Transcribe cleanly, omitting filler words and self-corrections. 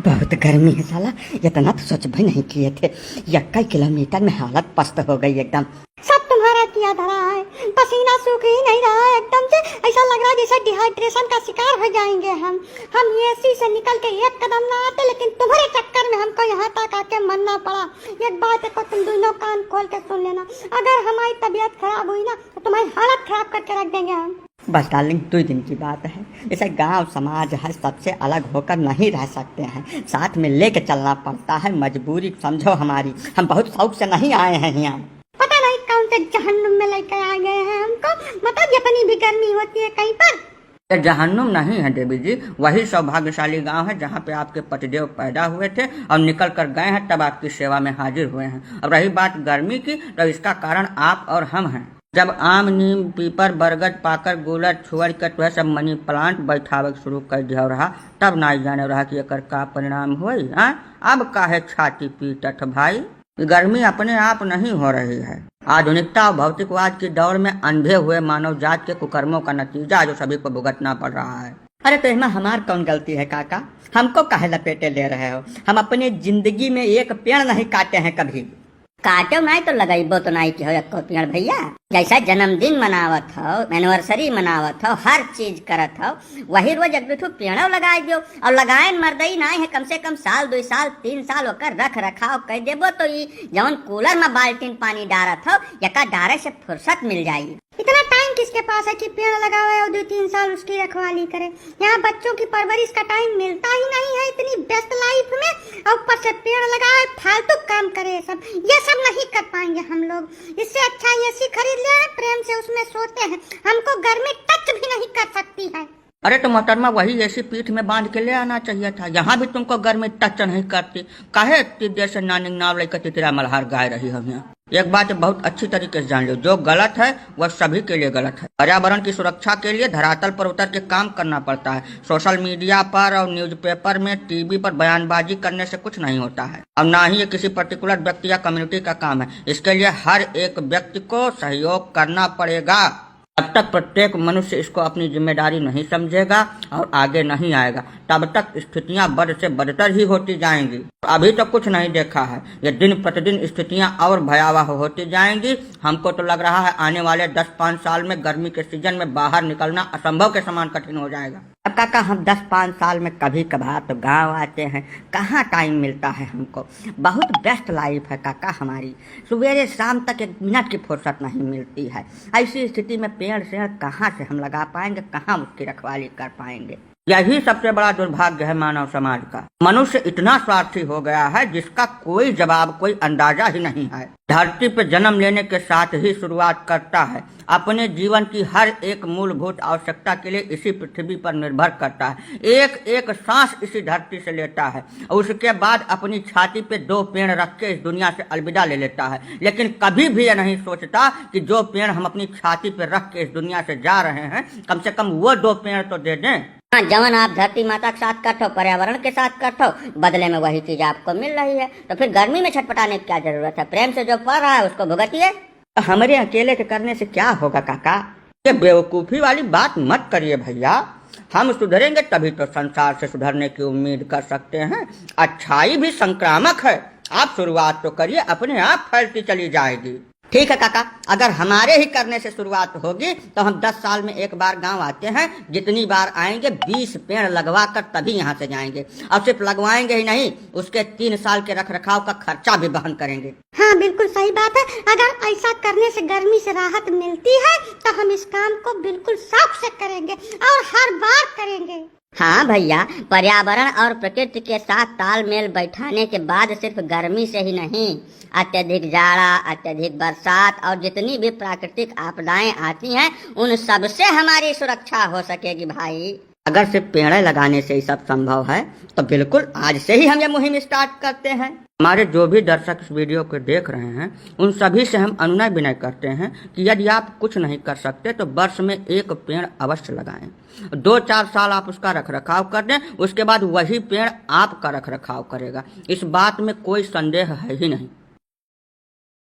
बहुत गर्मी है साला। इतना तो सोच भी नहीं किए थे। 21 किलोमीटर में हालत पस्त हो गई एकदम। सब तुम्हारा किया धरा है, पसीना सूख ही नहीं रहा है एकदम से। ऐसा लग रहा है जैसे डिहाइड्रेशन का शिकार हो जाएंगे हम एसी से निकल के एक कदम ना आते, लेकिन तुम्हारे चक्कर में हमको यहाँ तक आके मरना पड़ा। एक बात है, तुम दोनों कान खोल के सुन लेना, अगर हमारी तबीयत खराब हुई ना तो तुम्हारी हालत खराब करके रख देंगे हम। बस डार्लिंग 2 दिन की बात है। इसे गांव समाज है, सबसे अलग होकर नहीं रह सकते हैं, साथ में लेके चलना पड़ता है। मजबूरी समझो हमारी, हम बहुत शौक से नहीं आए हैं यहाँ। पता नहीं कौन से जहन्नुम में लेकर आ गए हैं हमको। मतलब जितनी भी गर्मी होती है कहीं पर, ये जहन्नुम नहीं है देवी जी, वही सौभाग्यशाली गांव है जहाँ पे आपके पतिदेव पैदा हुए थे और निकल कर गए हैं, तब आपकी सेवा में हाजिर हुए हैं। अब रही बात गर्मी की, तो इसका कारण आप और हम हैं। जब आम, नीम, पीपर, बरगद, पाकर, गुलर छोड़ कर वह सब मनी प्लांट बैठावे शुरू कर दिया रहा, तब ना जाने रहा कि एकर का परिणाम हुई। अब काहे छाती पीटत भाई। गर्मी अपने आप नहीं हो रही है, आधुनिकता और भौतिकवाद की दौर में अंधे हुए मानव जात के कुकर्मों का नतीजा जो सभी को भुगतना पड़ रहा है। अरे तो इसमें हमार कौन गलती है काका? हमको काहे लपेटे ले रहे हो? हम अपने जिंदगी में एक पेड़ नहीं काटे हैं कभी। काटो नहीं तो लगाइबो तो नहीं कि हो एको पेड़ भैया। जैसा जन्मदिन मनावत हो, एनिवर्सरी मनावत हो, हर चीज करत हो, वही रोज एक दो पेड़ो लगाए दो। और लगाए मर्दई नहीं है, कम से कम साल 2 साल 3 साल होकर रख रखाव कर देबो तो ये जवन कूलर में बाल्टीन पानी डारत हो, यका डारे से फुर्सत मिल जाएगी। इतना टाइम किसके पास है कि पेड़ लगावे और 2-3 साल उसकी रखवाली करे। यहाँ बच्चों की परवरिश का टाइम मिलता ही नहीं है इतनी व्यस्त लाइफ में, और ऊपर से पेड़ लगाए फालतू काम करे। ये सब नहीं कर पाएंगे हम लोग। इससे अच्छा एसी खरीद ले, प्रेम से उसमें सोते हैं, हमको गर्मी टच भी नहीं कर सकती है। अरे तो मोहतरमा वही ऐसी पीठ में बांध के ले आना चाहिए था, यहाँ भी तुमको गर्मी टच नहीं करती। काहे इतनी देर से नानी नाव लेकर तितरा मल्हार गाय रही हम यहाँ। एक बात बहुत अच्छी तरीके से जान लो, जो गलत है वह सभी के लिए गलत है। पर्यावरण की सुरक्षा के लिए धरातल पर उतर के काम करना पड़ता है। सोशल मीडिया पर और न्यूज़पेपर में, टीवी पर बयानबाजी करने से कुछ नहीं होता है, और ना ही ये किसी पर्टिकुलर व्यक्ति या कम्युनिटी का काम है। इसके लिए हर एक व्यक्ति को सहयोग करना पड़ेगा। जब तक प्रत्येक मनुष्य इसको अपनी जिम्मेदारी नहीं समझेगा और आगे नहीं आएगा, तब तक स्थितियां बद से बदतर ही होती जाएंगी। अभी तो कुछ नहीं देखा है, ये दिन प्रतिदिन स्थितियां और भयावह होती जाएंगी। हमको तो लग रहा है आने वाले 10-5 साल में गर्मी के सीजन में बाहर निकलना असंभव के समान कठिन हो जाएगा। अब काका हम 10-5 साल में कभी कभार तो गांव आते हैं, कहाँ टाइम मिलता है हमको। बहुत बेस्ट लाइफ है काका हमारी, सवेरे शाम तक 1 मिनट की फुर्सत नहीं मिलती है। ऐसी स्थिति में पेड़ से कहाँ से हम लगा पाएंगे, कहाँ उसकी रखवाली कर पाएंगे। यही सबसे बड़ा दुर्भाग्य है मानव समाज का। मनुष्य इतना स्वार्थी हो गया है जिसका कोई जवाब, कोई अंदाजा ही नहीं है। धरती पर जन्म लेने के साथ ही शुरुआत करता है, अपने जीवन की हर एक मूलभूत आवश्यकता के लिए इसी पृथ्वी पर निर्भर करता है। एक एक सांस इसी धरती से लेता है और उसके बाद अपनी छाती पे 2 पेड़ रख के इस दुनिया से अलविदा ले लेता है। लेकिन कभी भी यह नहीं सोचता कि जो पेड़ हम अपनी छाती पे रख के इस दुनिया से जा रहे हैं, कम से कम वो 2 पेड़ तो दे दें। हाँ, जवन आप धरती माता के साथ करते हो, पर्यावरण के साथ करते हो, बदले में वही चीज आपको मिल रही है। तो फिर गर्मी में छटपटाने की क्या जरूरत है? प्रेम से जो पड़ रहा है उसको भुगतिए। हमारे अकेले के करने से क्या होगा काका? ये बेवकूफी वाली बात मत करिए भैया। हम सुधरेंगे तभी तो संसार से सुधरने की उम्मीद कर सकते हैं। अच्छाई भी संक्रामक है, आप शुरुआत तो करिए, अपने आप फैलती चली जाएगी। ठीक है काका, अगर हमारे ही करने से शुरुआत होगी तो हम 10 साल में एक बार गांव आते हैं। जितनी बार आएंगे 20 पेड़ लगवा कर तभी यहाँ से जाएंगे, और सिर्फ लगवाएंगे ही नहीं, उसके 3 साल के रख रखाव का खर्चा भी वहन करेंगे। हाँ बिल्कुल सही बात है। अगर ऐसा करने से गर्मी से राहत मिलती है तो हम इस काम को बिल्कुल शौक से करेंगे और हर बार करेंगे। हाँ भैया, पर्यावरण और प्रकृति के साथ तालमेल बैठाने के बाद सिर्फ गर्मी से ही नहीं, अत्यधिक जाड़ा, अत्यधिक बरसात और जितनी भी प्राकृतिक आपदाएं आती हैं, उन सब से हमारी सुरक्षा हो सकेगी भाई। अगर सिर्फ पेड़ लगाने से ही सब संभव है तो बिल्कुल आज से ही हम ये मुहिम स्टार्ट करते हैं। हमारे जो भी दर्शक इस वीडियो को देख रहे हैं, उन सभी से हम अनुनय विनय करते हैं कि यदि आप कुछ नहीं कर सकते तो वर्ष में 1 पेड़ अवश्य लगाएं। 2-4 साल आप उसका रख रखाव कर दें, उसके बाद वही पेड़ आपका रख रखाव करेगा। इस बात में कोई संदेह है ही नहीं।